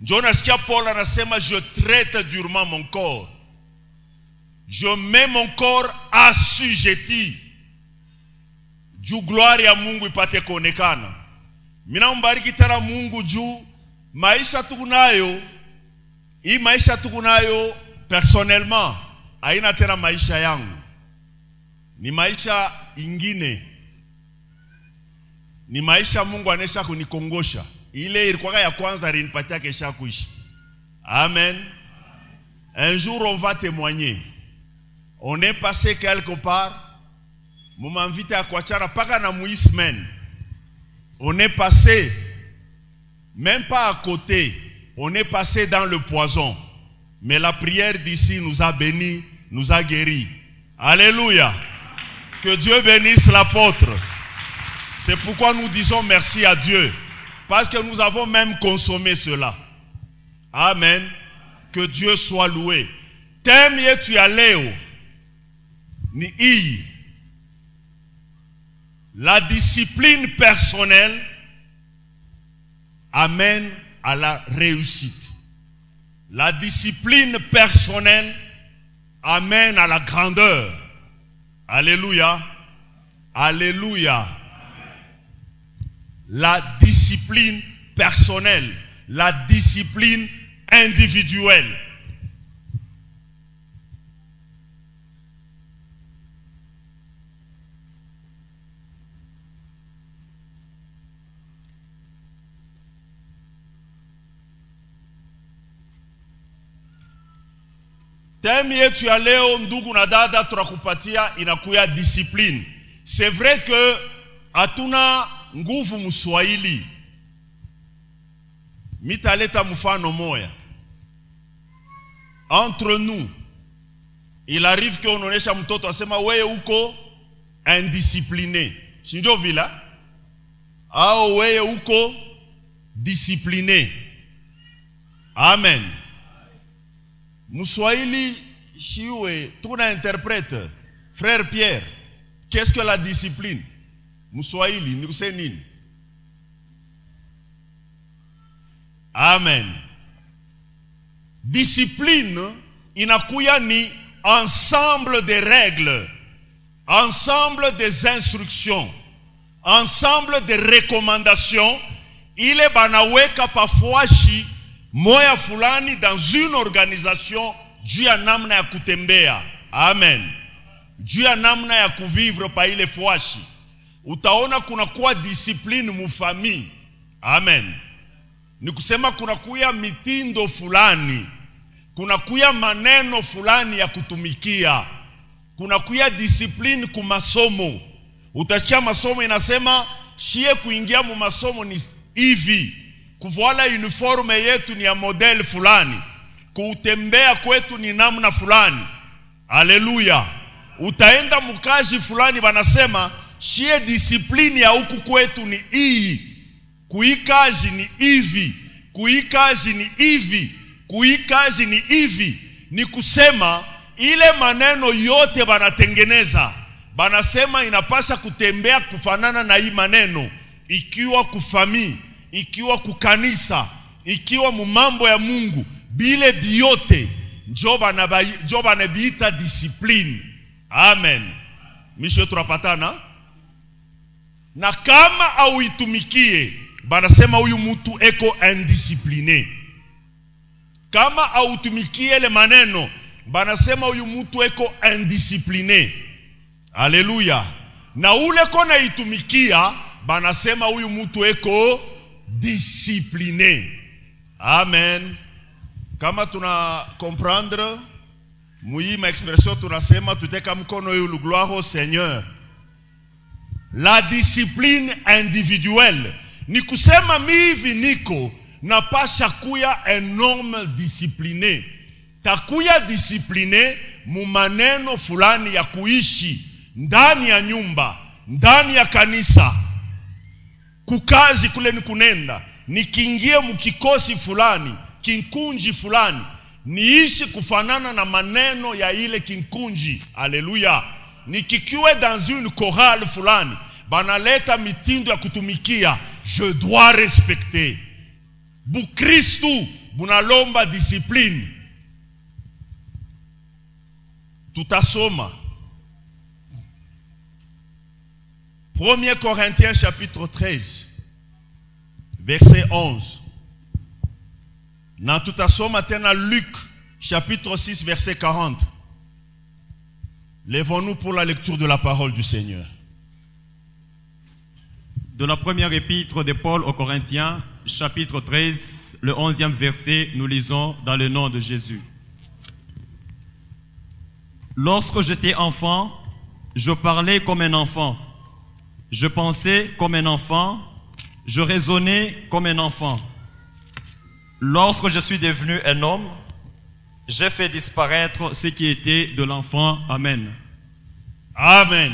Jonas kia Paul anasema, je traite durement mon corps. Je mets mon corps assujetti. Juu gloire ya Mungu ipate kuonekana. Mina mbariki tena Mungu juu maisha tukunayo. Hii maisha tukunayo personnellement haina tena maisha yangu. Ni maisha ingine. Ni maisha Mungu anesha kunikongosha. Ile ilikuwa ya kwanza alinipatia kesha kuishi. Amen. Un jour on va témoigner. On est passé quelque part. M'a invité à kuachana paka na muismen. On est passé même pas à côté. On est passé dans le poison. Mais la prière d'ici nous a bénis, nous a guéris. Alléluia. Que Dieu bénisse l'apôtre. C'est pourquoi nous disons merci à Dieu. Parce que nous avons même consommé cela. Amen. Que Dieu soit loué. T'aimes et tu allais. Ni i. La discipline personnelle amène à la réussite. La discipline personnelle amène à la grandeur. Alléluia. Alléluia. La discipline personnelle, la discipline individuelle. Thème yetu ya leo ndugu na dada turakupatia inakuya discipline. C'est vrai que hatuna nguvu mswahili. Mitaleta mfano moya. Entre nous, il arrive qu'on onesha mtoto asema wewe uko indiscipliné. Shinjo vila? Au wewe uko discipliné. Amen. Mswahili shiwe tuna interprète. Frère Pierre, qu'est-ce que la discipline? Mswahili ni kusema nini? Amen. Discipline inakuya ni ensemble des règles, ensemble des instructions, ensemble des recommandations. Ile banaweka pafuashi moya fulani dans une organisation juu ya namna ya kutembea. Amen. Juu ya namna ya kuvivre pa ile fuashi. Utaona kuna kuwa discipline mufami. Amen. Ni kusema kuna kuya mitindo fulani. Kuna kuya maneno fulani ya kutumikia. Kuna kuya discipline kumasomo. Utasikia masomo inasema shie kuingia mu masomo ni hivi. Kuvala uniforme yetu ni ya model fulani. Kutembea kwetu ni namna fulani. Haleluya. Utaenda mukaji fulani banasema shie discipline ya huku kwetu ni hii. Kuikaji ni hivi. Kuikaji ni hivi. Kuikaji ni hivi. Ni kusema ile maneno yote banatengeneza. Banasema inapasha kutembea kufanana na hii maneno. Ikiwa kufami, ikiwa kukanisa, ikiwa mumambo ya Mungu, bile biote njoba nabiita discipline. Amen. Misho turapatana. Na kama au itumikie, banasema huyu mtu eko indiscipliné. Kama au tumikie ile maneno, banasema huyu mtu eko indiscipliné. Haleluya. Na ule kona itumikia, banasema huyu mtu eko discipliné. Amen. Kama tuna comprendre muima expression tunasema tuteka mkono yulu gloire au Seigneur. La discipline individuelle ni kusema mivi niko napasha kuya un homme discipliné. Takuya discipliné mu maneno fulani ya kuishi ndani ya nyumba, ndani ya kanisa, kukazi kule ni kunenda, nikiingie mukikosi fulani, kinkunji fulani, niishi kufanana na maneno ya ile kinkunji. Haleluya. Nikikiwe dans une chorale fulani, banaleta mitindo ya kutumikia, je dois respecter. Bukristu bunalomba discipline. Tutasoma 1 Corinthiens chapitre 13 verset 11. Na tutasoma tena Luc chapitre 6 verset 40. Lèvons-nous pour la lecture de la parole du Seigneur. De la première épître de Paul aux Corinthiens, chapitre 13, le 11e verset, nous lisons dans le nom de Jésus. Lorsque j'étais enfant, je parlais comme un enfant, je pensais comme un enfant, je raisonnais comme un enfant. Lorsque je suis devenu un homme, j'ai fait disparaître ce qui était de l'enfant. Amen. Amen.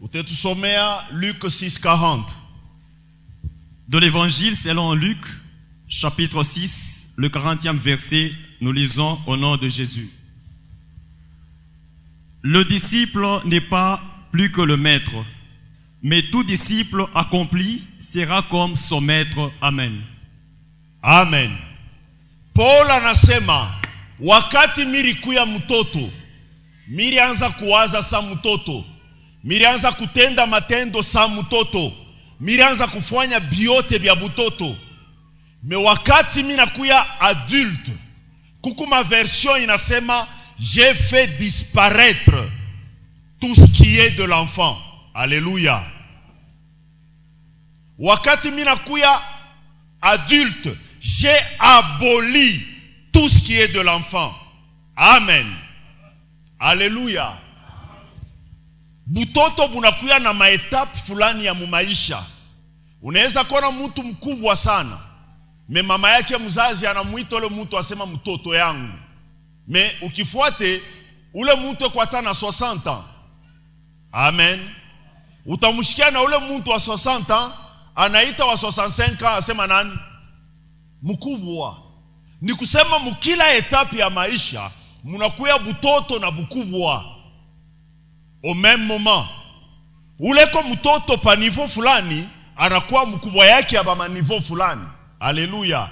Utetusomea Luc 6:40. De l'évangile selon Luc, chapitre 6, le 40e verset, nous lisons au nom de Jésus. Le disciple n'est pas plus que le maître, mais tout disciple accompli sera comme son maître. Amen. Amen. Paul anasema, wakati milikuya mtoto, milianza kuwaza sa mtoto, milianza kutenda matendo sa mtoto, milianza kufanya biote bya butoto. Me wakati minakuya adulte, kukuma version inasema, j'ai fait disparaître tout ce qui est de l'enfant. Alléluia. Wakati minakuya adulte, j'ai aboli tout ce qui est de l'enfant. Amen. Alléluia. Butoto bunakuya na maetape fulani ya mumaisha. Unaweza kuona mtu mkubwa sana, me mama yake mzazi anamuita ule mtu asema mtoto yangu. Me ukifuate ule mtu kwa tana 60 ans. Amen. Utamshikia na ule mtu wa 60 ans anaita wa 65 ans asema nani? Mkubwa. Ni kusema mkila etape ya maisha munakuya butoto na bukubwa au même moment. Uleko mtoto pa niveau fulani anakuwa mkubwa yake ya ba niveau fulani. Alléluia.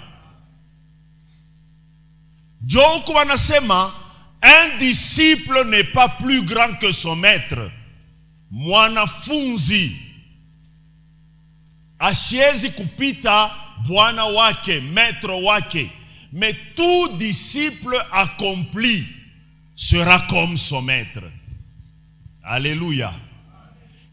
Joko wanasema un disciple n'est pas plus grand que son maître. Mwanafunzi ashiezi kupita bwana wake, maître wake. Mais tout disciple accompli sera comme son maître. Alléluia.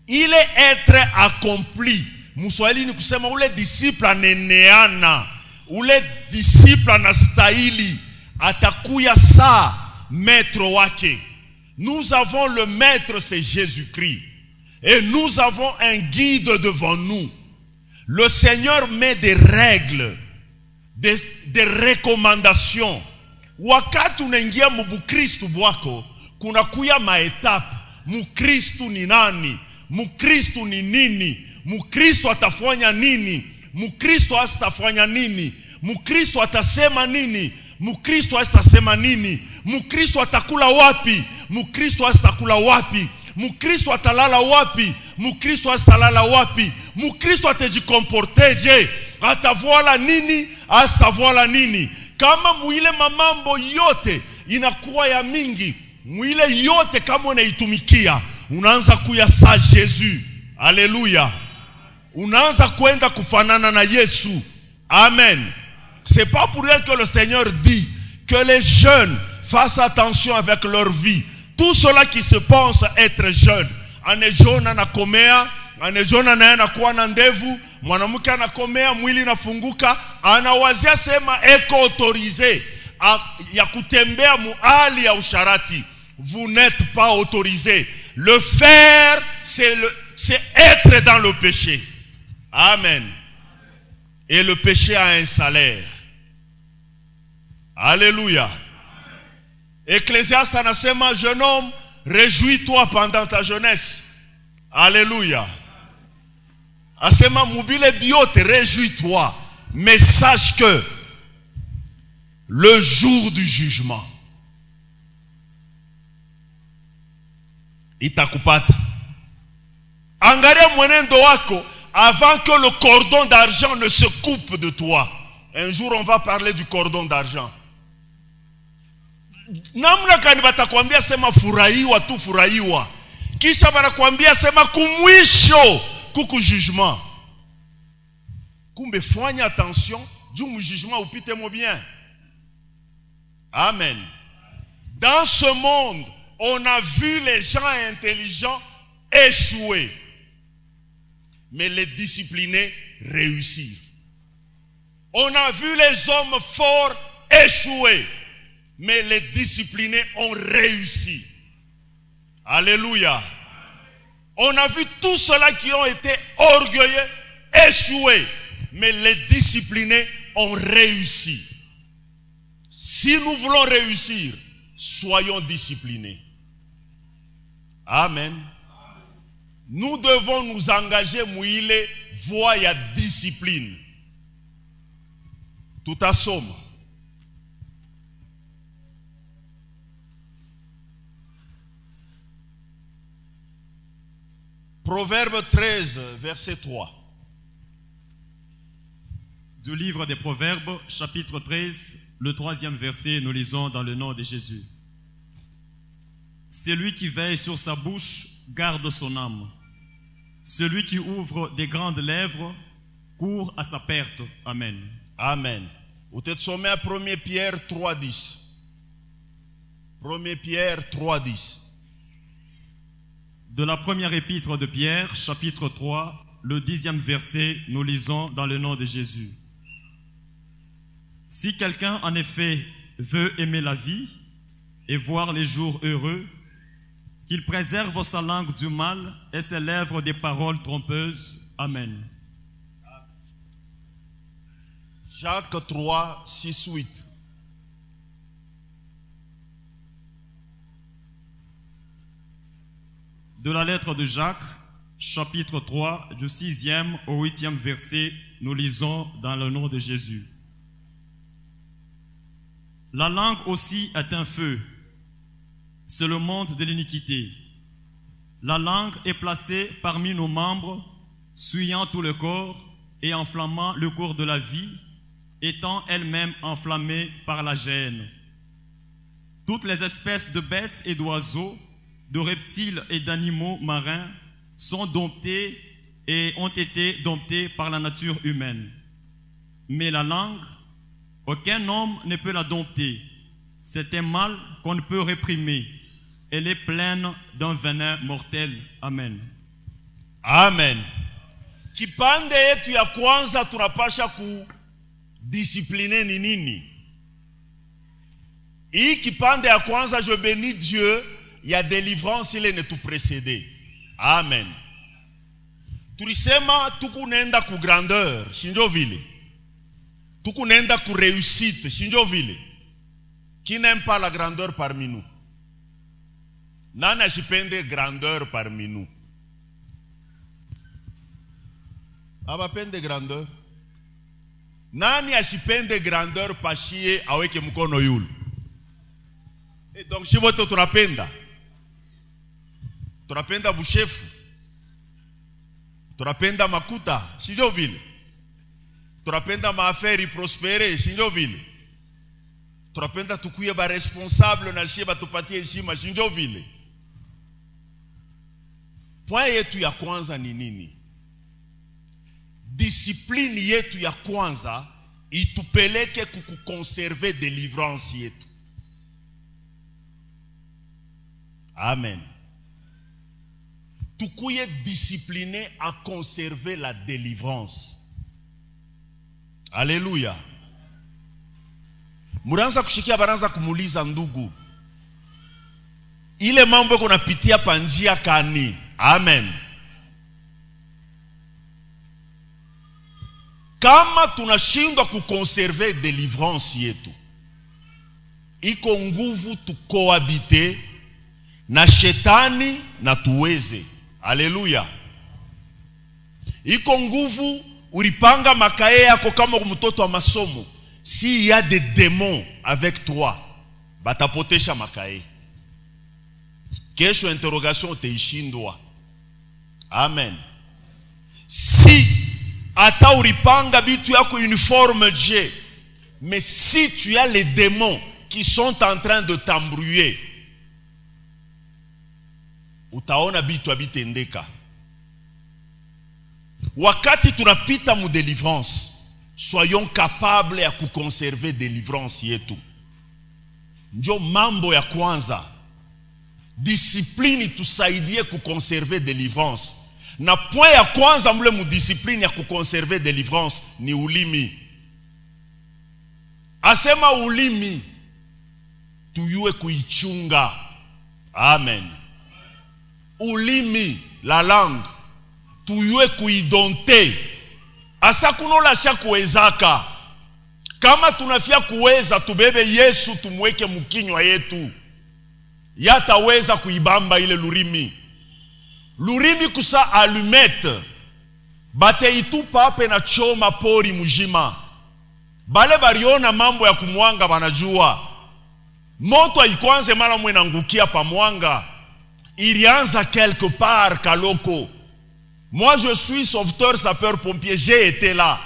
Il est être accompli. Muswahili ni kusema ule disciple aneneana, ule disciple anastahili, atakuya sa maître wake. Nous avons le maître, c'est Jésus-Christ. Et nous avons un guide devant nous. Le Seigneur met des règles, des recommandations. Wakati unaingia mubukristu bwako, kuna kuya maetape. Mukristu ni nani? Mukristu ni nini? Mukristu atafanya nini? Mukristu asitafanya nini? Mukristu atasema nini? Mukristu asitasema nini? Mukristu atakula wapi? Mukristu asitakula wapi? Mukristu atalala wapi? Mukristu asitalala wapi? Mukristu atajikomporteje? Atavoila nini? Asitavoila nini? Kama mwile mamambo yote inakuwa ya mingi, mwile yote kama unaitumikia, unaanza kuya sa Jésus. Alléluia. Unaanza kwenda kufanana na Yesu. Amen. C'est pas pour rien que le Seigneur dit que les jeunes fassent attention avec leur vie. Tout cela qui se pense être jeune, anejona na komea, anejona na anakuwa na ndevu, mwanamke anakomea, mwili nafunguka, anawazia sema eko autorisé ya kutembea muali ya usharati. Vous n'êtes pas autorisé. Le faire, c'est être dans le péché. Amen. Et le péché a un salaire. Alléluia. Ecclésiaste anasema, jeune homme, réjouis-toi pendant ta jeunesse. Alléluia. Asema mubile biote, réjouis-toi. Mais sache que le jour du jugement itakupata. Angalia mwenendo wako avant que le cordon d'argent ne se coupe de toi. Un jour, on va parler du cordon d'argent. Namna gani batakwambia sema furahiwa tu furahiwa. Kisha banakwambia sema kumwisho kuku jugement. Kumbe fanya attention, du jugement upite mo bien. Amen. Dans ce monde, on a vu les gens intelligents échouer. Mais les disciplinés réussir. On a vu les hommes forts échouer. Mais les disciplinés ont réussi. Alléluia. On a vu tous ceux-là qui ont été orgueilleux échouer. Mais les disciplinés ont réussi. Si nous voulons réussir, soyons disciplinés. Amen. Nous devons nous engager mouille voie ya discipline. Tout à somme. Proverbe 13, verset 3. Du livre des Proverbes, chapitre 13, le 3e verset, nous lisons dans le nom de Jésus. Celui qui veille sur sa bouche garde son âme. Celui qui ouvre des grandes lèvres court à sa perte. Amen. Amen. Vous êtes sommé à 1 Pierre 3,10. 1 Pierre 3,10. De la première épître de Pierre, chapitre 3, le 10e verset, nous lisons dans le nom de Jésus. Si quelqu'un en effet veut aimer la vie et voir les jours heureux, qu'il préserve sa langue du mal et ses lèvres des paroles trompeuses. Amen. Jacques 3, 6, 8. De la lettre de Jacques, chapitre 3, du 6e au 8e verset, nous lisons dans le nom de Jésus. La langue aussi est un feu. C'est le monde de l'iniquité. La langue est placée parmi nos membres, souillant tout le corps et enflammant le cours de la vie, étant elle-même enflammée par la gêne. Toutes les espèces de bêtes et d'oiseaux, de reptiles et d'animaux marins sont domptés et ont été domptés par la nature humaine. Mais la langue, aucun homme ne peut la dompter. C'est un mal qu'on ne peut réprimer. Elle est pleine d'un venin mortel. Amen. Amen. Kipande yetu ya kwanza tunapasha kudiscipliner ni nini? Hii kipande ya kwanza, je bénis Dieu, il y a délivrance ile ne tout précédé. Amen. Tulisema tukunenda ku grandeur, shinjo vile. Tukunenda ku réussite, shinjo vile. Qui n'aime pas la grandeur parmi nous? Nani ashipende grandeur parmi nous? Abapende grandeur? Nani ashipende grandeur pashie aweke mkono yulu? Et donc shiboto tunapenda. Tunapenda bushefu. Tunapenda makuta, shinjo vile. Tunapenda maaferi prospere, shinjo vile. Tunapenda tukuye ba responsable na shiba tupatie heshima, shinjo vile. Point yetu ya kwanza ni nini? Discipline yetu ya kwanza itupeleke kukonserve délivrance yetu. Amen. Tukuye discipliné à conserver la délivrance. Alléluia. Muranza kushikia baranza kumuliza ndugu, ile mambo kunapitia panjia kani? Amen. Kama tunashindwa kukonserve délivrance yetu, iko nguvu tukohabite na shetani na tuweze. Alléluia. Iko nguvu ulipanga makae yako kama mtoto wa masomo. S'il y a des démons avec toi, batapotesha makae. Kesho interrogation teishindwa. Amen. Si ata ulipanga bitu yako uniforme je, Mais si tu as les démons qui sont en train de t'embrouiller, utaona bitu abitendeka. Wakati tunapita mu délivrance, soyons capables ya kuconserver délivrance yetu. Ndio mambo ya kwanza. Discipline tusaidie kuconserver délivrance. Na point ya kwanza mule mu discipline ya kuconserver délivrance ni ulimi. Asema ulimi tuyue kuichunga. Amen. Ulimi, la langue, tuyue kuidonte. Asa kunola sha kuwezaka. Kama tunafia kuweza tubebe Yesu tumweke mkinywa yetu, yataweza kuibamba ile lurimi. Lurimi kusa allumette. Bate itupa hape na choma pori mujima. Bale bariona mambo ya kumwanga banajua. Moto haikuanze mara mwe nangukia pa mwanga. Ilianza quelque part kaloko. Moi je suis sauveteur sapeur-pompier, j'ai été là.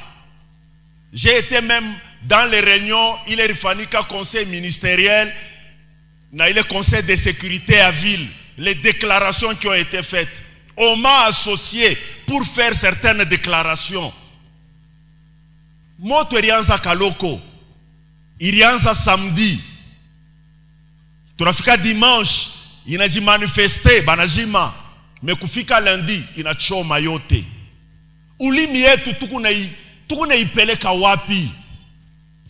J'ai été même dans les réunions, il est rifanika conseil ministériel, il est conseil de sécurité à ville, les déclarations qui ont été faites. On m'a associé pour faire certaines déclarations. Moto ilianza kaloko. Ilianza samedi. Tunafika dimanche, inajimanifeste, banajima. Mekufika lundi, inachoma yote. Ulimi yetu tukuna ipeleka wapi?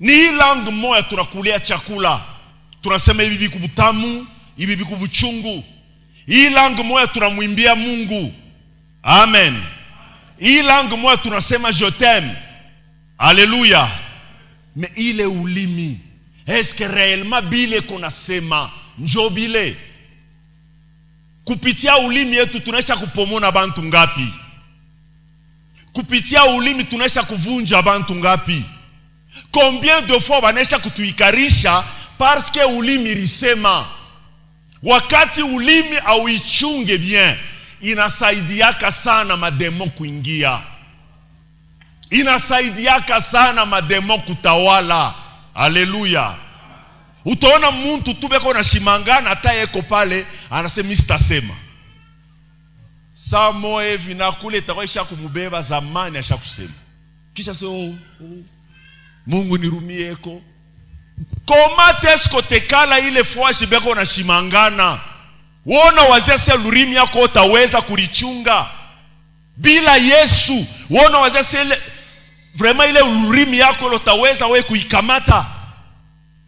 Ni hii langue moja tunakulia chakula. Tunasema hivi biku butamu, hivi biku buchungu. Hii langue moja tunamwimbia Mungu. Amen. Hii langue moja tunasema je t'aime. Alléluia. Mais ile ulimi, est-ce que réellement bile konasema njo bile? Kupitia ulimi yetu tunaisha kupomona bantu ngapi? Kupitia ulimi tunaisha kuvunja bantu ngapi? Combien de fois banesha kutuikarisha parce que ulimi risema. Wakati ulimi auichunge bien, inasaidiaka sana mademo kuingia. Inasaidiaka sana mademo kutawala. Haleluya. Utaona muntu tubeko na shimangana hata yeko pale anasema sitasema. Saa moja hivi na kule tawaisha kumubeba zamani asha kusema. Kisha se Mungu nirumieko. Comment est-ce que tekala ile fois shibeko na shimangana? Wona wazese lurimi yako utaweza kurichunga. Bila Yesu, wona wazese ile vraiment ile lurimi yako utaweza we kuikamata.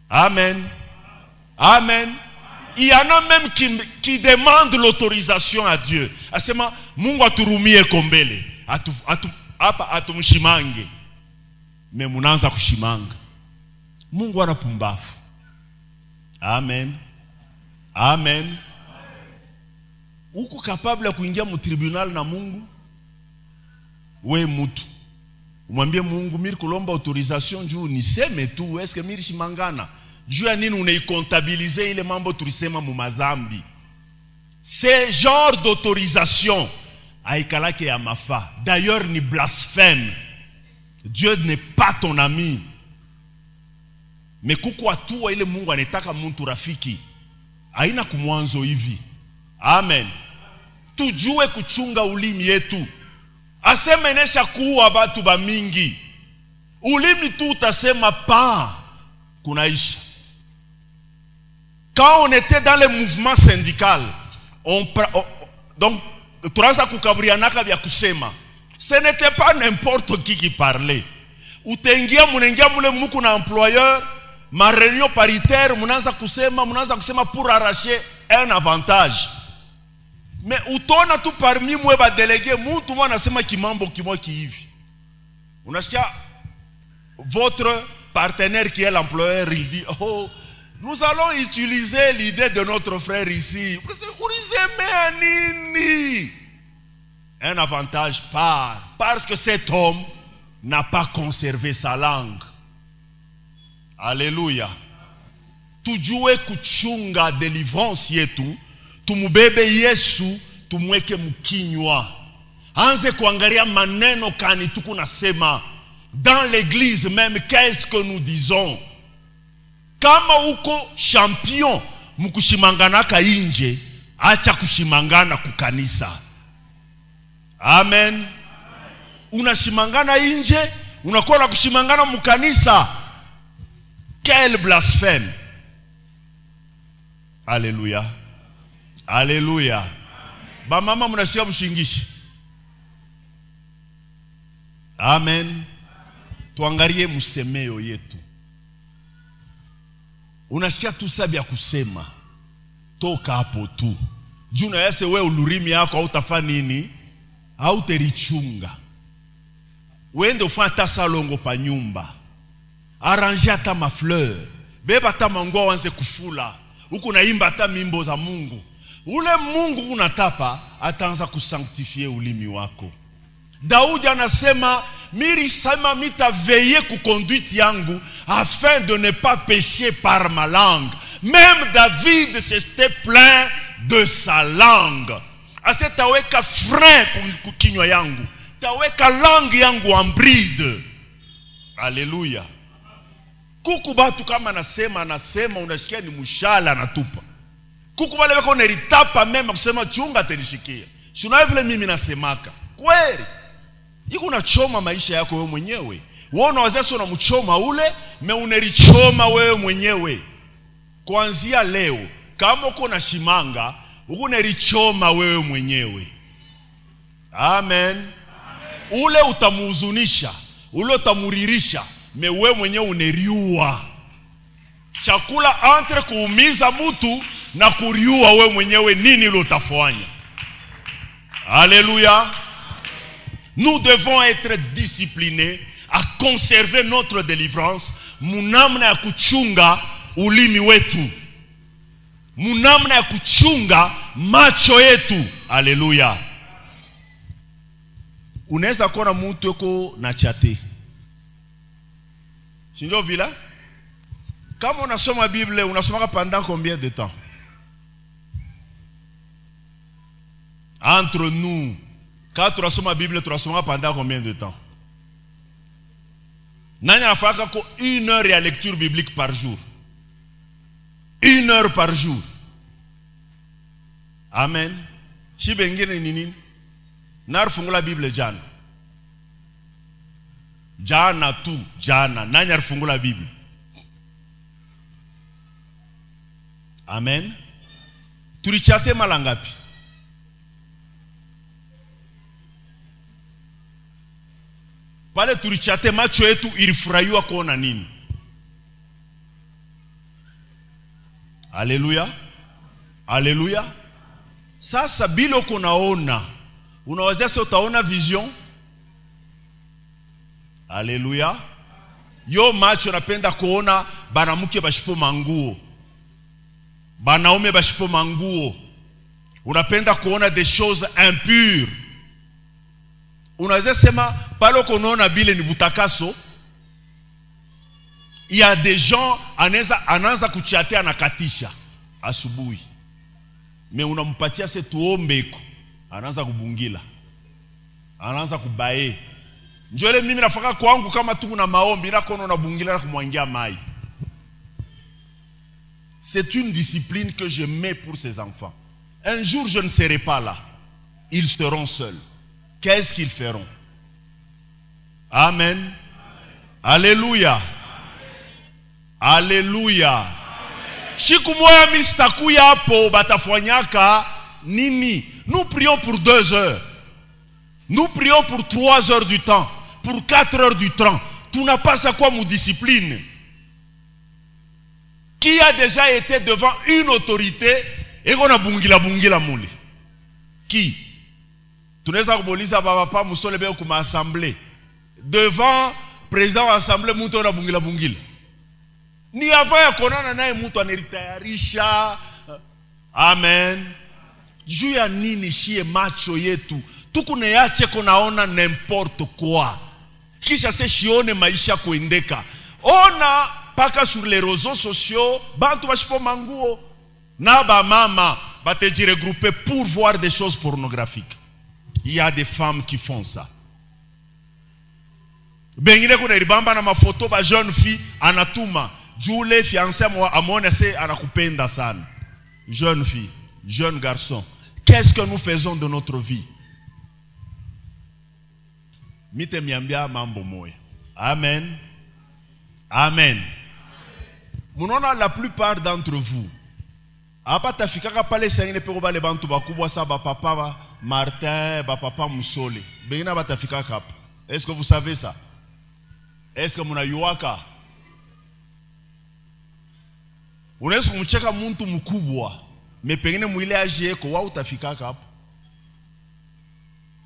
Amen. Amen. Il y en a même qui demandent l'autorisation à Dieu. Asema Mungu aturumie kombele. Hapa atumshimange. Mais munaanza kushimanga. Mungu anapumbafu. Amen. Amen. Uko capable ya kuingia mu tribunal na Mungu? We mutu. Umwambie Mungu mimi kulomba autorisation juu niseme tu est-ce que mimi shimangana? Juu ya nini unaicontabiliser ile mambo tulisema mu mazambi? Ce genre d'autorisation haikalake ya mafa. D'ailleurs ni blasphème. Dieu n'est pas ton ami. Mais kuku atua ile Mungu anataka muntu rafiki. Haina kumwanzo hivi. Amen. Tujue kuchunga ulimi yetu. Asema inesha kuwa batu ba mingi. Ulimi tu utasema pa kunaisha. Quand on était dans le mouvement syndical, donc tunaanza kukabrianaka vya kusema. Ce n'était pas n'importe qui parlait. Utengia munengia mule muku na employeur, ma réunion paritaire munaanza kusema pour arracher un avantage. Mais utona tu parmi mwe ba délégué mtu mwana nasema kimambo kimo kihivi. Unasikia votre partenaire qui est l'employeur il dit oh nous allons utiliser l'idée de notre frère ici. Un avantage parce que cet homme n'a pas conservé sa langue. Alléluia. Tujue kuchunga délivrance yetu, tumubebe Yesu, tumweke mkinywa. Anze kuangalia maneno kani tuku nasema. dans l'église même, qu'est-ce que nous disons? Kama uko champion mukushimangana ka inje, acha kushimangana kukanisa. Amen. Unashimangana inje, unakuwa na kushimangana mukanisa. Quel blasphème. Alléluia. Alléluia. Ba mama munashia bushingishi. Amen. Tuangalie musemeo yetu. Unasikia tu sabi ya kusema. Toka hapo tu. Juna yase we ulurimi yako hautafa nini? Hauterichunga. Wende ufanya tasalongo pa nyumba. Arrange ata ma fleur. Beba ata mango wanze kufula. Huku naimba ata mimbo za Mungu. Ule Mungu unatapa ataanza kusanctifier ulimi wako. Daudi anasema miri sama mita veiller ku conduite yangu afin de ne pas pécher par ma langue. Même David s'était plein de sa langue. Ase taweka frein ku kinywa yangu. Taweka langue yangu en bride. Alléluia. Kuku batu kama anasema unasikia ni mushala natupa. Kuku wale wako neritapa mema kusema chunga tenishikia. Shuna vile mimi nasemaka. Kweli. Iko unachoma maisha yako wewe mwenyewe. Wewe unaweza unamchoma ule, me unerichoma wewe mwenyewe. Kuanzia leo, kama uko na shimanga, uko unerichoma wewe mwenyewe. Amen. Ule utamuhuzunisha, ule utamuririsha, me wewe mwenyewe uneriua. Chakula entre kuumiza mtu na kuriua wewe mwenyewe, nini ile utafanya? Alléluia. Nous devons être disciplinés à conserver notre délivrance. Munamna ya kuchunga ulimi wetu. Munamna ya kuchunga macho yetu. Alléluia. Unaweza kuona mtu yuko na chate. Sindio vila? Kama unasoma Bible, unasoma pendant combien de temps? Entre nous, quand tu reçois la Bible, tu reçois pendant combien de temps? Nani anafaka ko 1 heure ya lecture biblique par jour. 1 heure par jour. Amen. Si bengine nini? Narfungula Bible jana. Jana tu, jana. Nani arfungula Bible? Amen. Tulichate malangapi? Pale tulichate macho yetu ilifurahiwa kuona nini? Alléluia. Alléluia. Sasa bila kunaona, unaweza sasa utaona vision. Alléluia. Yo macho napenda kuona banamuke bashipo manguo. Banaume bashipo manguo. Unapenda kuona des choses impures. Unaweza sema pale konaona bile ni butakaso. Il y a des gens anaanza kuchatea anakatisha asubuhi. Me unampatia se tuombeko. Anaanza kubungila. Anaanza kubae. Njole mimi nafaka kwangu kama tu kuna maombi na kono na bungila na kumwangia mai. C'est une discipline que je mets pour ces enfants. Un jour je ne serai pas là. Ils seront seuls. Qu'est-ce qu'ils feront? Amen. Amen. Alléluia. Amen. Alléluia. Siku moya mistakuya hapo batafanyaka nini? Nous prions pour 2 heures. Nous prions pour 3 heures du temps. Pour 4 heures du temps. Tu n'as pas ça quoi mon discipline? Qui a déjà été devant une autorité et qu'on a bungila mouli? Qui? Tunaweza kuuliza baba pa musole be kuma assemblée. Devant président wa assemblée mtu na bungila. Ni avant ya konana naye mtu aniritayarisha. Amen. Juu ya nini shie macho yetu? Tukuneache konaona n'importe quoi. Kisha se shione maisha kuendeka. Ona paka sur les réseaux sociaux, bantu bashipo manguo na ba mama bateji regrouper pour voir des choses pornographiques. Il y a des femmes qui font ça. Bengine kuna ribamba na mafoto ba jeune fille anatuma. Jule fiancé amone se anakupenda sana. Jeune fille, jeune garçon. Qu'est-ce que nous faisons de notre vie? Mite miambia mambo moya. Amen. Amen. Munona la plupart d'entre vous. Apa tafikaka pale sengine peko bale bantu bakubwa sa ba papa Martin, ba papa Musole. Bengina batafikaka hapa. Est-ce que vous savez ça? Est-ce que munayuaka? Unaweza kumcheka muntu mkubwa, mais pengine mwile aje ko wa utafikaka hapa.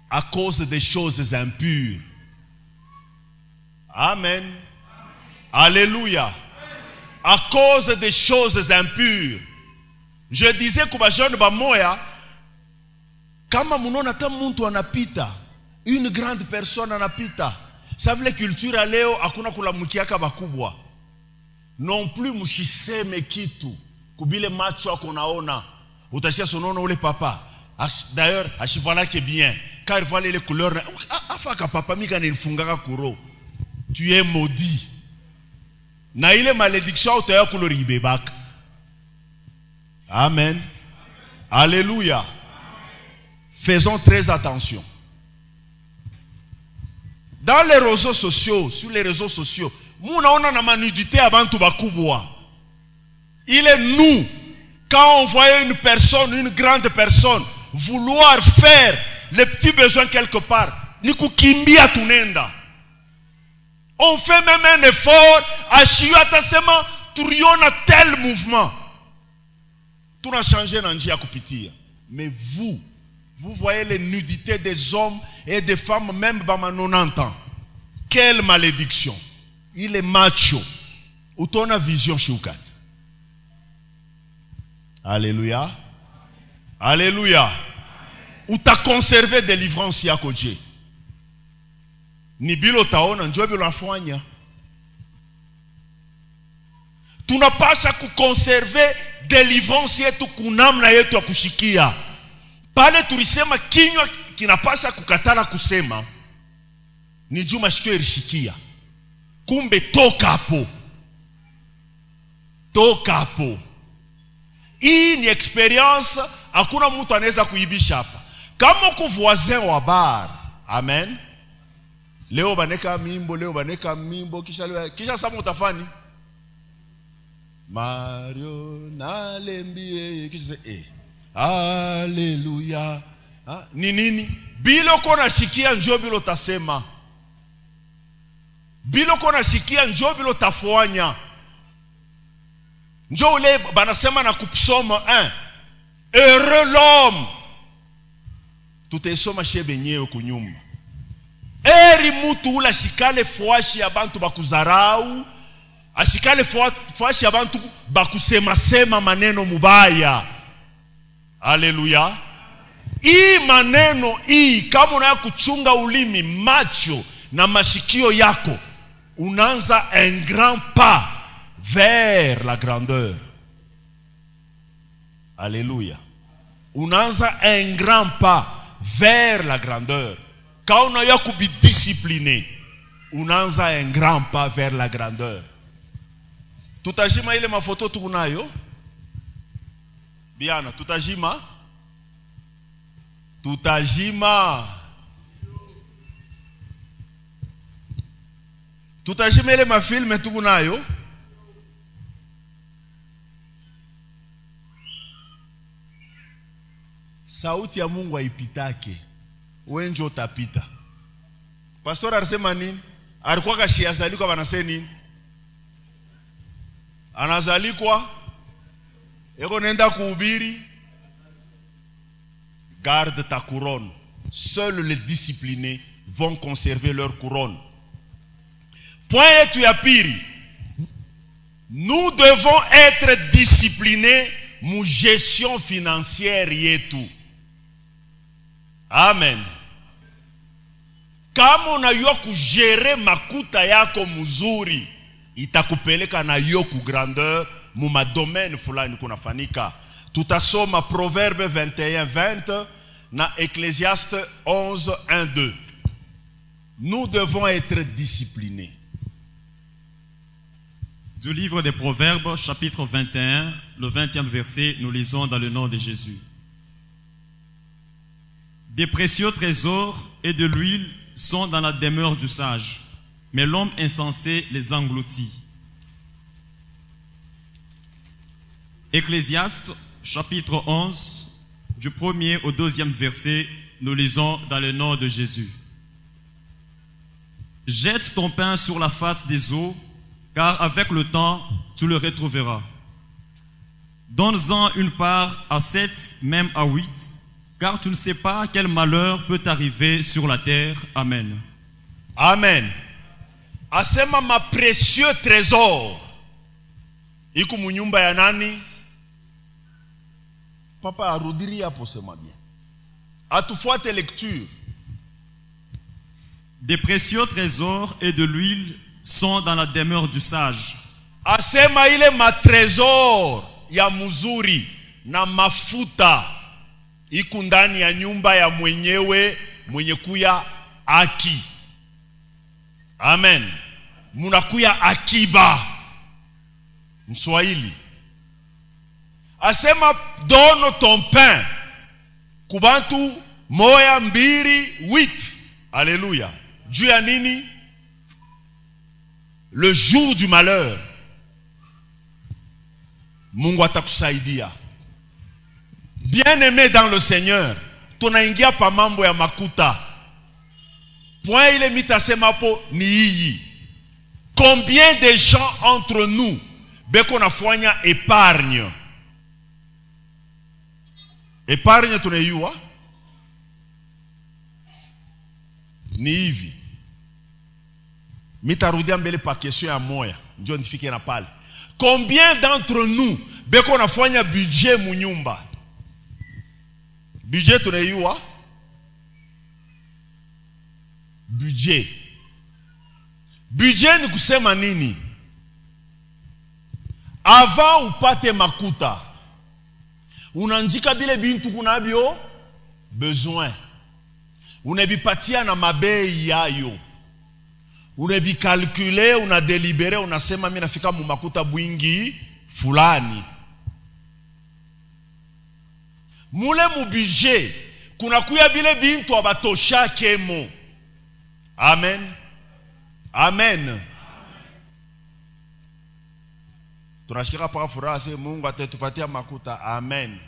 À cause des choses impures. Amen. Alléluia. À cause des choses impures. Je disais que jeune bamoya, kama munona ta muntu anapita, une grande personne anapita, ça veut culture leo hakuna kulamukiaka bakubwa. Non plus mushiseme kitu kubile macho akonaona. Utashia sonono ule papa. D'ailleurs, achivala que bien. Car il voit les couleurs. Afaka papa mika nifungaka kuro. Tu es maudit. Na ile malédiction utaya couleur ibebaka. Amen. Alléluia. Faisons très attention. Dans les réseaux sociaux, sur les réseaux sociaux, munaona na manudité abantu bakubwa. Il est nous, quand on voit une personne, une grande personne, vouloir faire les petits besoins quelque part, ni kukimbia tunenda. On fait même un effort, ashiatasema turiona tel mouvement. Tout a changé dans njia kupitia. Mais vous voyez les nudités des hommes et des femmes, même bama 90 ans. Quelle malédiction. Il est macho. Ou ton a vision choukan. Alléluia. Alléluia. Ou t'as conservé délivrance ya koje. Ni bilo taona njobe la fwanya. Tunapasha kukonserve délivrance yetu kunamna yetu ya kushikia. Pale tulisema kinywa kinapasha kukatala kusema. Ni juma shikio irishikia. Kumbe toka hapo. Toka hapo. Hii ni experience hakuna mtu anaweza kuibisha hapa. Kama uko voisin wa bar. Amen. Leo baneka mimbo, kisha samu utafani. Mario nalembie kisha Alléluia. Ni nini? Bilo kona shikia njoo bilo tasema. Bilo kona shikia njoo bilo tafuanya. Njoo ule banasema na kupsoma 1. Heureux l'homme. Tutesoma shebe nyewe kunyumba. Eri mutu ula shikale fuashi ya bantu bakuzarau. Ashikale fuashi ya bantu bakusema sema maneno mubaya. Alléluia. Hii maneno hii kama unaya kuchunga ulimi, macho na mashikio yako, unaanza un grand pas vers la grandeur. Alléluia. Unaanza un grand pas vers la grandeur. Quand on a kubidiscipliner, unaanza un grand pas vers la grandeur. Tutajima ile mafoto tukunayo? Biana, tutajima? Tutajima. Tutajima ile mafilme tukunayo? Sauti ya Mungu haipitake. Wenjo utapita. Pastor alisema nini? Alikuwa kashiazalikwa banasema nini? Anazalikwa eko nenda kuhubiri. Garde ta couronne. Seuls les disciplinés vont conserver leur couronne. Point yetu ya pili. Nous devons être disciplinés mu gestion financière yetu. Amen. Kama unayua kujere makuta yako mzuri, itakupeleka na yo ku grandeur mu madomaine fulani kunafanika. Tutasoma Proverbe 21:20 na Ecclésiaste 11:1-2. Nous devons être disciplinés. Du livre des Proverbes, chapitre 21, le 20e verset, nous lisons dans le nom de Jésus. Des précieux trésors et de l'huile sont dans la demeure du sage, mais l'homme insensé les engloutit. Ecclésiaste, chapitre 11, du 1er au 2e verset, nous lisons dans le nom de Jésus. Jette ton pain sur la face des eaux, car avec le temps, tu le retrouveras. Donne-en une part à 7, même à 8, car tu ne sais pas quel malheur peut arriver sur la terre. Amen. Amen. Asema ma précieux trésor. Iku munyumba ya nani? Papa arudiri hapo sema bien. Atufuate lecture. Des précieux trésors et de l'huile sont dans la demeure du sage. Asema ile ma trésor ya muzuri na mafuta iku ndani ya nyumba ya mwenyewe mwenye kuya aki. Amen. Munakuya akiba. Mswahili. Asema donne ton pain. Kubantu moya mbiri 8. Alléluia. Juu ya nini? Le jour du malheur. Mungu atakusaidia. Bien-aimé dans le Seigneur, tunaingia pa mambo ya makuta. Point ile mitasema po ni hii. Combien de gens entre nous beko nafanya épargne? Épargne tunayua ni hivi. Mitarudia mbele pa question ya moya, ndio nifike na pale. Combien d'entre nous beko nafanya budget munyumba? Budget tunayua? Budget. Budget ni kusema nini? Avant upate makuta, unanjika bile bintu kunabyo besoin. Unebipatia na mabei yayo. Unebikalkule, unadelibere, unasema mimi nafika mu makuta bwingi fulani. Mule mu budget kuna kuya bile bintu abatosha kemo. Amen. Amen. Tunashika pa furaha sema Mungu atatupatia makuta. Amen.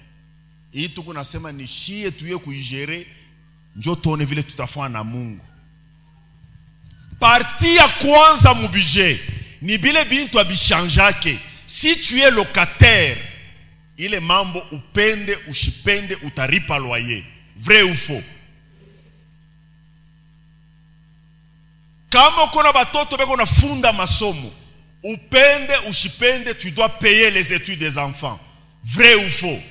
Hii tuko nasema ni shie tuye kuigere, njoo tuone vile tutafanya na Mungu. Parti ya kwanza mu budget ni bile bintu abishanjake. Si tu es locataire, ile mambo upende ushipende utaripa loyer. Vrai ou faux? Kama kuna batoto beko na funda masomo, upende ushipende, tu dois payer les études des enfants. Vrai ou faux?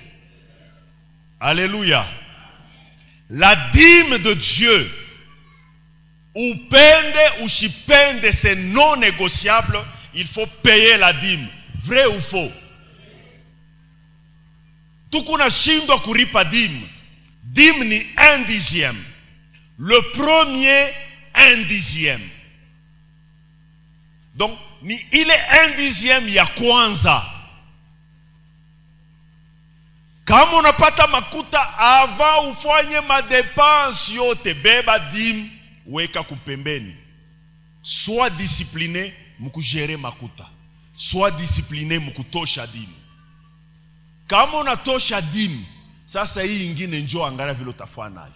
Alléluia. La dîme de Dieu, upende ushipende, c'est non négociable. Il faut payer la dîme. Vrai ou faux? Tukuna shindwa kuripa dîme. Dîme ni 1/10. Le premier 1/10. Donc ni ile 1/10 ya kwanza. Kama unapata makuta avant ufanye madepense yote, beba dîme weka kupembeni. Sois discipliné mukujere makuta. Sois discipliné mukutosha dîme. Kama unatosha dîme, sasa hii ingine njoo angalia vile utafanya nayo.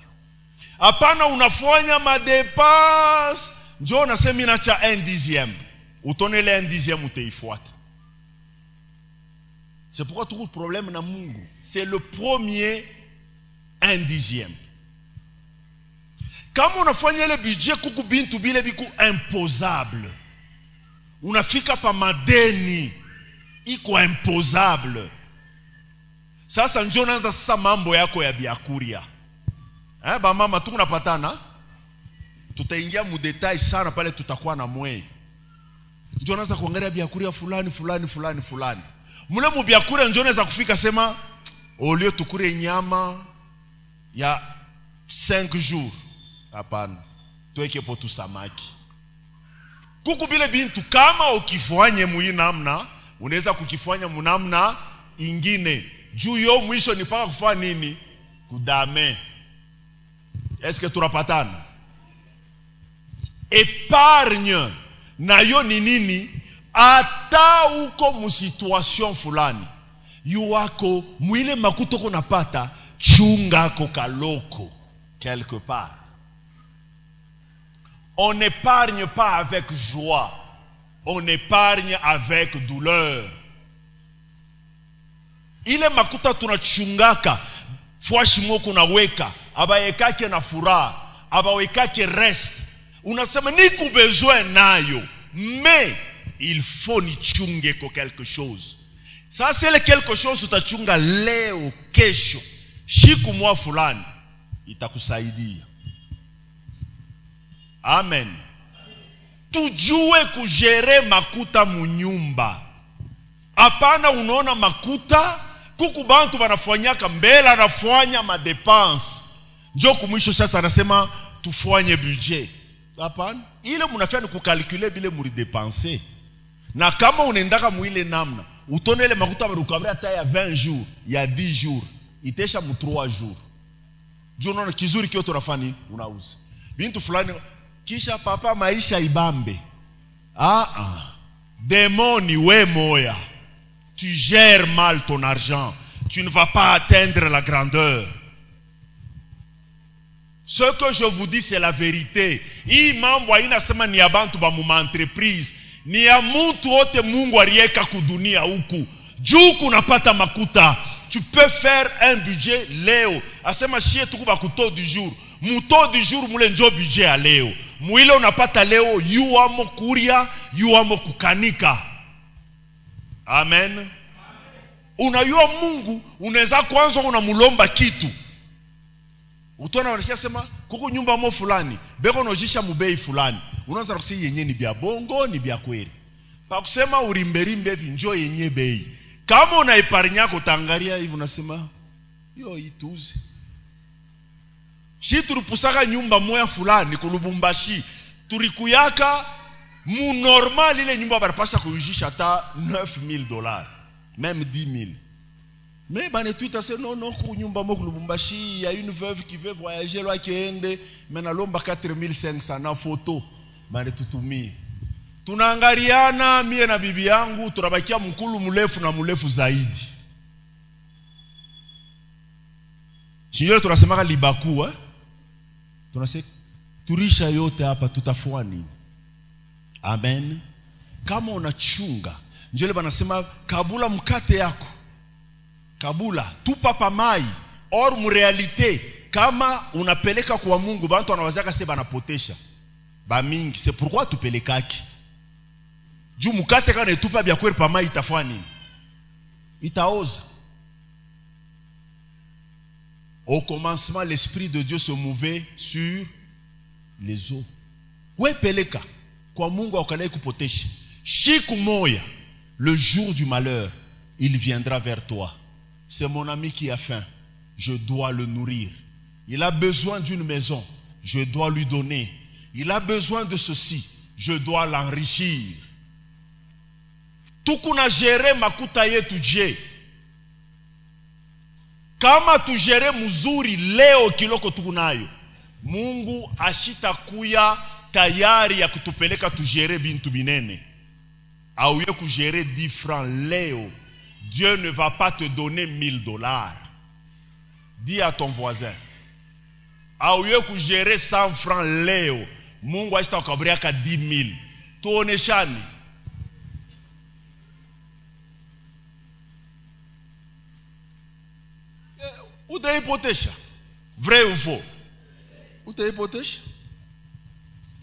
Hapana unafanya madepense, njoo nasema inacha 1/10. Utonele 1/10 utaifuata. C'est pourquoi tout le problème na Mungu, c'est le premier 1/10. Kama unafanya ile budget kuku bintu bile biku imposable, unafika pa madeni iko imposable. Sasa njoo naanza sasa mambo yako ya biakuria. Ba mama tunapatana, tutaingia mu detail sana pale, tutakuwa na mwe. Njoo naanza kuangalia biakuria fulani. Mule mu biakuria njoo naanza kufika sema au lieu tukure nyama ya 5 jours. Hapana. tuweke po tu samaki. Kuku bile bintu kama ukifanya mui namna, unaweza kukifanya munamna ingine. Juu yo mwisho ni paka kufanya nini? Kudame. Eske turapatana? Épargne na yo ni nini? Ata uko mu situation fulani, yuwako mwile makuto ko napata, chunga ko kaloko quelque part. On n'épargne pas avec joie, on épargne avec douleur. Ile makuta tunachungaka fwashi moko na weka abayekake na furaha, abawekake rest. Unasema niku besoin nayo, mais il faut ni chunge ko quelque chose. Ça c'est le quelque chose utachunga leo kesho, shiku mwa fulani itakusaidia. Amen. Tujue kujere makuta munyumba. Apana unaona makuta kuku bantu banafanyaka mbele anafanya madepense. Njo kumwisho sasa anasema tufanye budget. Apana, ile munafanya ni kukalkule bile muri dépenser. Na kama unaendaka muile namna, utonele makuta barukabri hata ya 20 jours, ya 10 jours, itesha mu 3 jours. Njo unaona kizuri kio tunafanya unauza. Bintu fulani kisha papa maisha ibambe. Démoni we moya. Tu gères mal ton argent. Tu ne vas pas atteindre la grandeur. Ce que je vous dis c'est la vérité. Hii mambo haina sema ni abantu ba mu entreprise, ni ya mtu wote Mungu aliweka kudunia huku. Juu kunapata makuta. Tu peux faire un budget leo. Asema shie tuku ba kuto du jour. Muto du jour mule njo budget ya leo. Mwile unapata leo yu amo kuria, yu amo kukanika. Amen. Unayua Mungu, unaweza kwanza unamulomba kitu. Utona wanashia sema kuku nyumba mo fulani, beko nojisha mubei fulani. Unaanza kusema yenye ni bia bongo, ni bia kweli. Pa kusema urimberimbe vinjo yenye bei. Kama unaiparnya kutangaria hivi unasema yo ituze. Si turipusaka nyumba moya fulani kulubumbashi, turikuyaka mu normal ile nyumba barapasha kuyujisha ta $9,000, même 10,000. Mais banetuita se non ku nyumba mo kulubumbashi, il y a une veuve qui veut voyager là qui ende, mais na lomba 4,500 na photo, banetutumie. Tunaangaliana mie na bibi yangu, turabakia mkulu mrefu na mrefu zaidi. Shinyo tunasemaka libaku tunasema turisha yote hapa tutafua nini? Amen. Kama unachunga, njole banasema kabula mkate yako. Kabula tupa pa mai. Or mu realite kama unapeleka kwa Mungu, bantu wanawazaka sema banapotesha. Ba mingi, c'est pourquoi tupelekaki. Juu mkate kana tupa bya kweli pa mai itafua nini? Itaoza. Au commencement, l'Esprit de Dieu se mouvait sur les eaux. Ouais, peleka. Kwa Mungu akalai kupotesha. Shiku moya, le jour du malheur, il viendra vers toi. C'est mon ami qui a faim. Je dois le nourrir. Il a besoin d'une maison. Je dois lui donner. Il a besoin de ceci. Je dois l'enrichir. Tukuna gere makuta yetu je. Kama tujere mzuri leo kiloko tukunayo, Mungu ashita kuya tayari ya kutupeleka tujere bintu binene. Auye kujere 10 francs leo, Dieu ne va pas te donner $1,000. Dis à ton voisin. Auye kujere 100 francs leo, Mungu ashita ukabriaka 10,000. Tuoneshani. Utaipotesha. Vrai ou faux? Utaipotesha.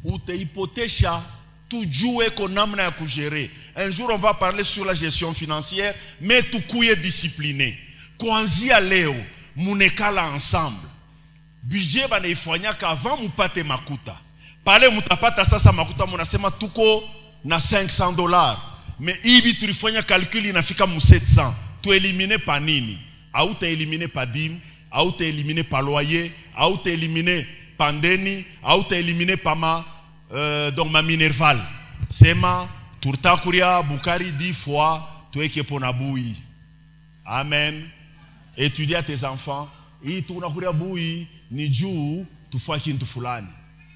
Utaipotesha. Tujue ko namna ya kujere. Un jour on va parler sur la gestion financière, mais tukuye discipliné. Kuanzia leo munekala ensemble. Budget banaifanyaka avant mupate makuta. Pale mutapata sasa makuta munasema tuko na $500. Mais ibi tulifanya calcul inafika mu 700. Tu éliminer pa nini? Ou t'es éliminé par dîme, ou t'es éliminé par loyer, ou t'es éliminé pandeni auta éliminer pama donc ma minerval sema turtakuria bukari 10 fois tueke pona bui. Amen. Étudier à tes enfants et tunakuria bui ni juu tufua kintu fulani.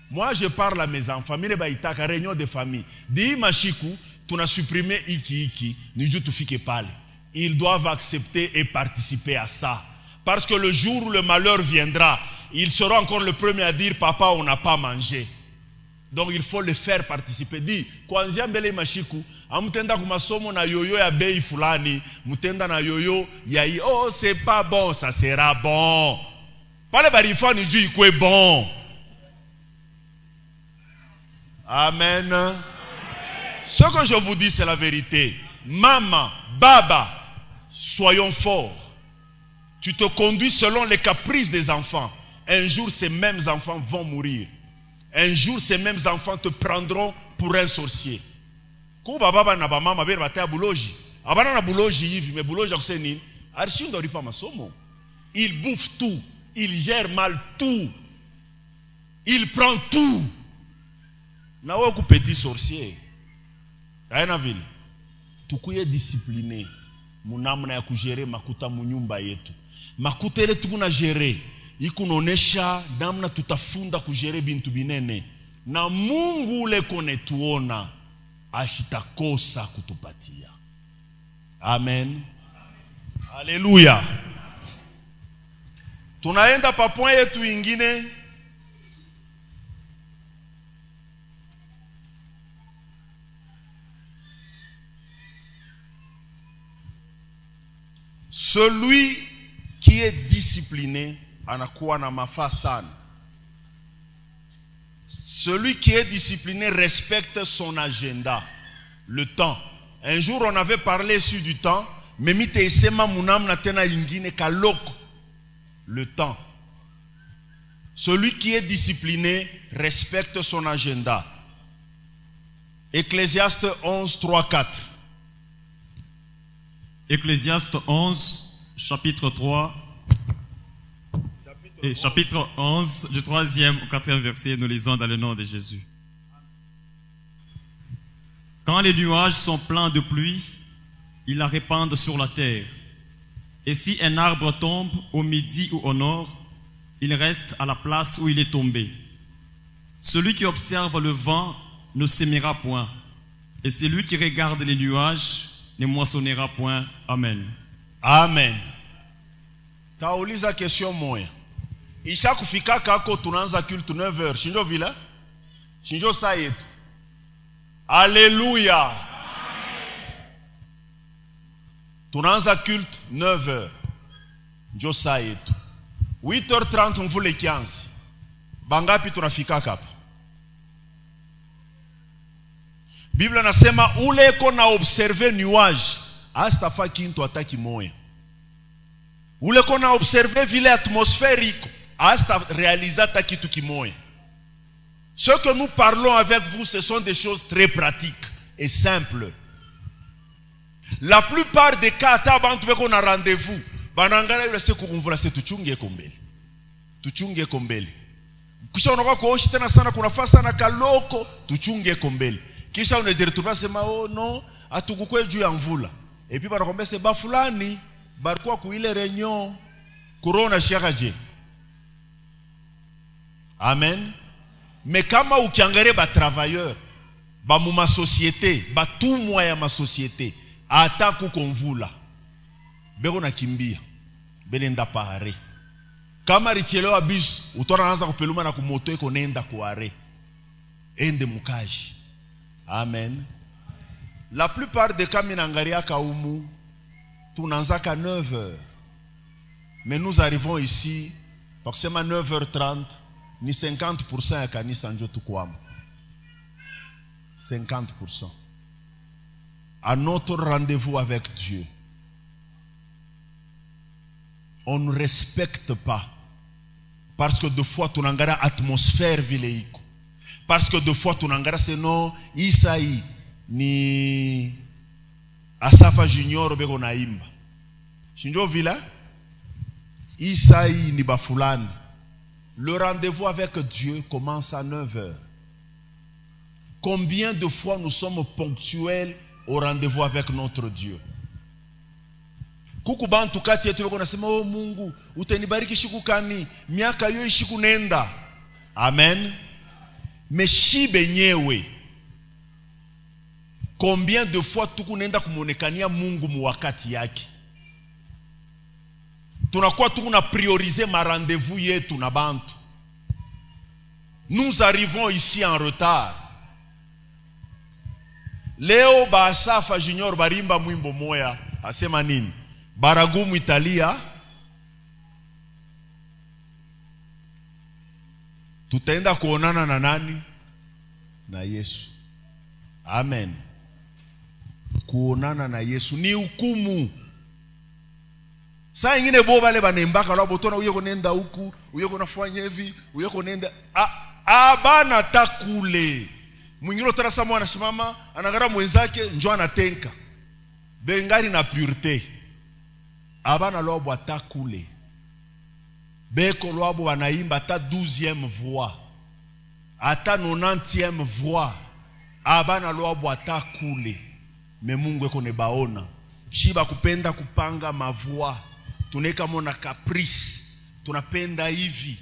Moi je parle à mes enfants mine baitaka réunion de famille di mashiku tuna supprimer iki ni juu tufike pale. Ils doivent accepter et participer à ça. Parce que le jour où le malheur viendra, ils seront encore le premier à dire papa on n'a pas mangé. Donc il faut le faire participer. Dit kwanzia mbele mashiku amutenda kumasomo na yoyo ya bei fulani, mutenda na yoyo ya oh c'est pas bon, ça sera bon. Pale barifa ni juu ikwe bon. Amen. Ce que je vous dis c'est la vérité. Maman, baba, soyons forts. Tu te conduis selon les caprices des enfants. Un jour, ces mêmes enfants vont mourir. Un jour, ces mêmes enfants te prendront pour un sorcier. Il bouffe tout. Il gère mal tout. Il prend tout. Nawe ku petit sorcier. Aina vile. Tukuye discipliné. Munamna ya kujere makuta munyumba yetu. Makuta ile tukuna jere. Ikunonesha namna tutafunda kujere bintu binene. Na Mungu ule konetuona ashitakosa kutupatia. Amen. Alléluia. Tunaenda pa point yetu ingine. Celui qui est discipliné anakuwa na mafaa sana. Celui qui est discipliné respecte son agenda, le temps. Un jour on avait parlé sur du temps, mais mite esema munam na tena ingine kaloko, le temps. Celui qui est discipliné respecte son agenda. Ecclésiaste 11, 3, 4. Ecclésiaste 11, chapitre 3. Et chapitre 11, du 3e au 4e verset, nous lisons dans le nom de Jésus. Quand les nuages sont pleins de pluie, ils la répandent sur la terre. Et si un arbre tombe au midi ou au nord, il reste à la place où il est tombé. Celui qui observe le vent ne s'émira point, et celui qui regarde les nuages ne moissonnera point. Amen. Amen. Tauliza question moya. Isha kufika kako tunaanza culte 9h. Shinjo vile? Shinjo saa yetu. Alléluia. Tunaanza culte 9h. Njo saa yetu. 8h30 mvule kianzi. Bangapi tunafika hapa? Biblia nasema ule kona observe nuage astafa kintu ataki moya. Ule kona observe vile atmosphère iko asta réaliser ta kitu kimoya. Ce que nous parlons avec vous, ce sont des choses très pratiques et simples. La plupart des cas, tabantu beko na rendez-vous, banangala yule se kukumvula se tuchunge kombele. Tuchunge kombele. Kisha unakuwa kuoshi tena sana kuna fasa na kaloko, tuchunge kombele. Kisha unajiretrouva sema oh non, atukukwe juu ya mvula. Et puis banakwambia se ba fulani barikuwa kuile réunion corona shiakaje. Amen. Mais kama ukiangalia ba travailleurs ba muma société, ba tout moya ma société, ata kukonvula. Beko na kimbia. Belenda pare. Kama richelewa bis, utona anza kupeluma na kumoto eko nenda kuare. Ende mukaji. Amen. La plupart des cas minangaria kaumu tunanzaka 9h. Mais nous arrivons ici parce que c'est 9h30 ni 50% ya kanisa njo tukwamo. 50%. À notre rendez-vous avec Dieu. On ne respecte pas. Parce que deux fois tunangara atmosphère vileiko. Parce que deux fois tunangara seno Isaï ni Asafa Junior beko naimba. Shinjo vila Isaï ni bafulani. Le rendez-vous avec Dieu commence à 9 heures. Combien de fois nous sommes ponctuels au rendez-vous avec notre Dieu? Kuku bantu kati yetu wako nasema, oh Mungu, utanibariki shiku kani, miaka yo ishiku nenda. Amen. Meshibe nyewe. Combien de fois tuku nenda kumonekania Mungu muwakati yake? Tunakuwa tuku na prioriser ma rendez-vous yetu na bantu. Nous arrivons ici en retard. Leo Basafa Junior barimba mwimbo moya, asema nini? Baragumu Italia. Tutaenda kuonana na nani? Na Yesu. Amen. Kuonana na Yesu ni hukumu. Saa ingine bo bale banembaka la botona uye konenda huku, uye konafanya hivi, uye konenda bana takule. Mwingine utarasa mwana simama, anagara mwenzake njoo anatenka. Bengari na pureté. Abana lobo atakule. Beko lobo wanaimba ata 12e voix. Ata 90e voix. Abana lobo atakule. Me Mungu eko nebaona. Shiba kupenda kupanga mavua. Tuneka mona caprice. Tunapenda hivi.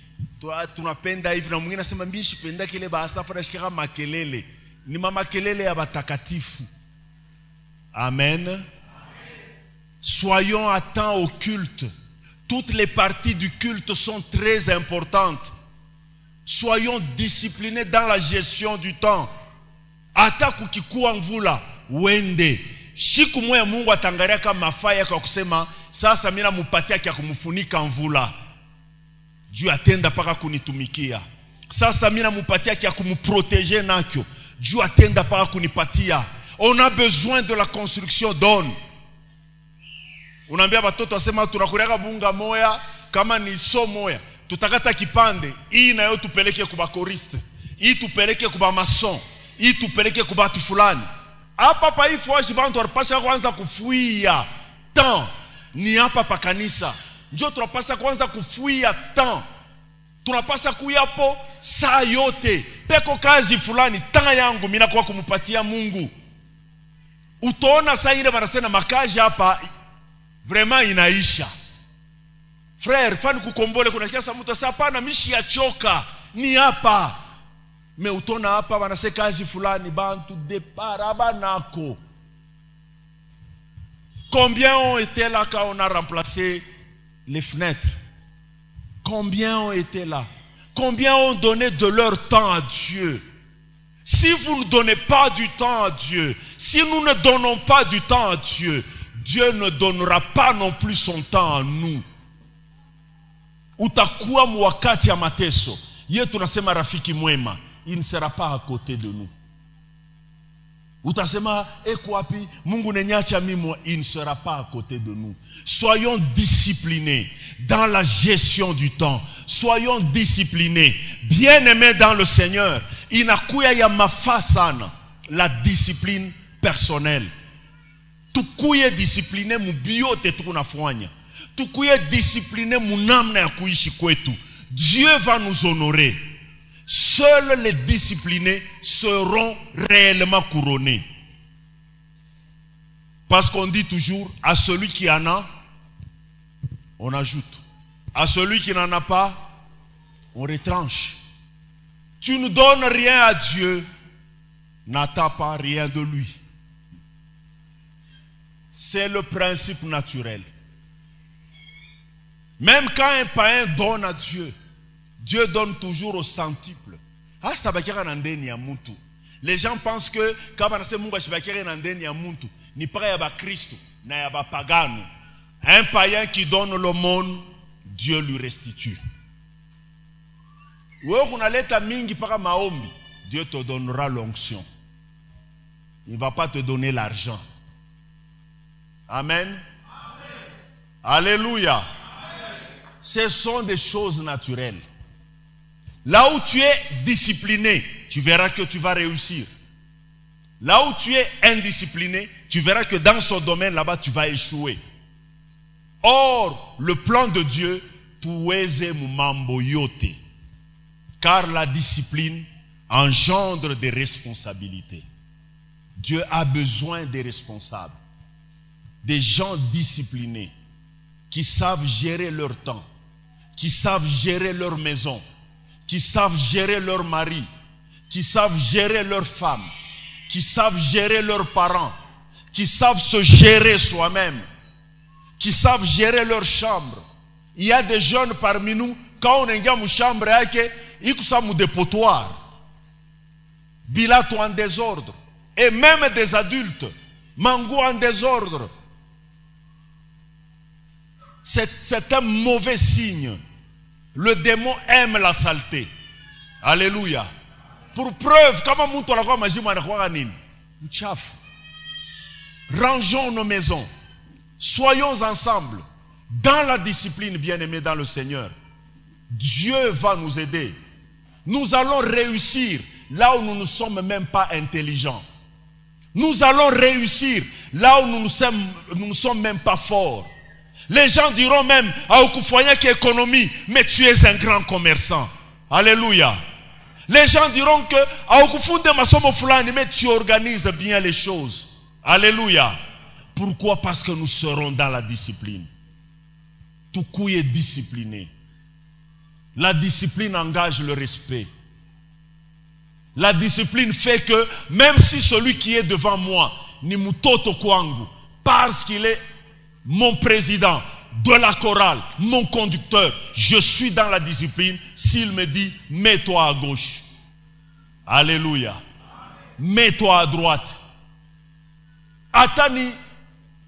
Tunapenda hivi. Na mwingine nasema mbishi penda kile Basafa na shikira makelele. Ni makelele ya batakatifu. Amen. Soyons attents au culte. Toutes les parties du culte sont très importantes. Soyons disciplinés dans la gestion du temps. Ata kukikuwa mvula wende. Shiku moya Mungu atangaria kama mafaya kwa kusema sasa mimi namupatia kia kumfunika mvula. Dieu atenda paka kunitumikia. Sasa mimi namupatia kia kumprotéger nakyo. Dieu atenda paka kunipatia. On a besoin de la construction d'on. Unaambia batoto asema tunakureka bunga moya kama ni so moya. Tutakata kipande. Hii nayo tupeleke kuba koriste. Hii tupeleke kuba mason. Hii tupeleke kuba tu fulani. Hapa pa hii fwashi bantu waripasha kwanza kufuia temps. Ni hapa pa kanisa. Njo tunapasha kwanza kufuia temps. Tunapasha kuyapo saa yote. Peko kazi fulani temps yangu mina kwa kumupatia Mungu. Utaona saa ile wanasema makazi hapa vraiment inaisha. Frère, fani kukombole kuna kiasi mtu sasa hapana mishi ya choka ni hapa. Me utona hapa wanasema kazi fulani bantu départ abanako. Combien ont été là quand on a remplacé les fenêtres? Combien ont été là? Combien ont donné de leur temps à Dieu? Si vous ne donnez pas du temps à Dieu, si nous ne donnons pas du temps à Dieu, Dieu ne donnera pas non plus son temps à nous. Utakuwa mwakati ya mateso. Yetu nasema rafiki mwema, il ne sera pas à côté de nous. Utasema ekwapi Mungu nenyacha mimi, il ne sera pas à côté de nous. Soyons disciplinés dans la gestion du temps. Soyons disciplinés, bien-aimés dans le Seigneur. Inakuya ya mafasana la discipline personnelle. Tukuye discipliné mu biote tukunafanya. Tukuye discipliné mu namna ya kuishi kwetu. Dieu va nous honorer. Seuls les disciplinés seront réellement couronnés. Parce qu'on dit toujours, à celui qui en a, on ajoute. À celui qui n'en a pas, on retranche. Tu ne donnes rien à Dieu, n'attends pas rien de lui. C'est le principe naturel. Même quand un païen donne à Dieu, Dieu donne toujours au centuple. Les gens pensent que quand on a Mungu ashibakire na ndeni ya muntu ni para ya ba Kristo na ya ba pagano. Un païen qui donne l'aumône, Dieu lui restitue. Wewe kunaleta mingi para maombi, Dieu te donnera l'onction. Il ne va pas te donner l'argent. Amen. Amen. Alléluia. Amen. Ce sont des choses naturelles. Là où tu es discipliné, tu verras que tu vas réussir. Là où tu es indiscipliné, tu verras que dans ce domaine là-bas, tu vas échouer. Or, le plan de Dieu, tuweze mambo yote. Car la discipline engendre des responsabilités. Dieu a besoin des responsables, des gens disciplinés, qui savent gérer leur temps, qui savent gérer leur maison, qui savent gérer leur mari, qui savent gérer leurs femmes, qui savent gérer leurs parents, qui savent se gérer soi-même, qui savent gérer leur chambre. Il y a des jeunes parmi nous, quand on est dans une chambre, ils sont dans des dépotoirs, bilato en désordre, et même des adultes, mangou en désordre. C'est un mauvais signe. Le démon aime la saleté. Alléluia. Pour preuve, rangeons nos maisons. Soyons ensemble dans la discipline, bien-aimés dans le Seigneur. Dieu va nous aider. Nous allons réussir là où nous ne sommes même pas intelligents. Nous allons réussir là où nous ne sommes même pas forts. Les gens diront même à Okufoya qui économie, mais tu es un grand commerçant. Alléluia. Les gens diront que à Okufunde Masomo Fulani, mais tu organises bien les choses. Alléluia. Pourquoi? Parce que nous serons dans la discipline. Tout coup est discipliné. La discipline engage le respect. La discipline fait que même si celui qui est devant moi, ni mutoto kwangu, parce qu'il est mon président de la chorale, mon conducteur, je suis dans la discipline. S'il me dit mets-toi à gauche, alléluia, mets-toi à droite, atani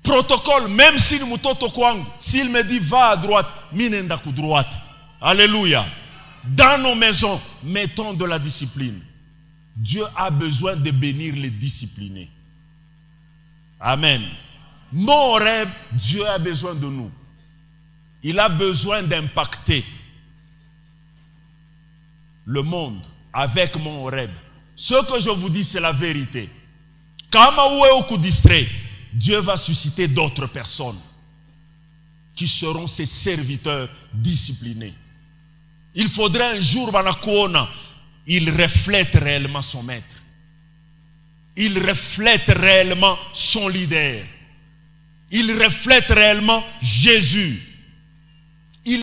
protocole, même si nous mutoto kwangu, s'il me dit va à droite, minenda ku droite, alléluia. Dans nos maisons, mettons de la discipline. Dieu a besoin de bénir les disciplinés. Amen. Mon rêve, Dieu a besoin de nous. Il a besoin d'impacter le monde avec mon rêve. Ce que je vous dis, c'est la vérité. Quand on est distrait, Dieu va susciter d'autres personnes qui seront ses serviteurs disciplinés. Il faudrait un jour, il reflète réellement son maître. Il reflète réellement son leader. Il reflète réellement Jésus.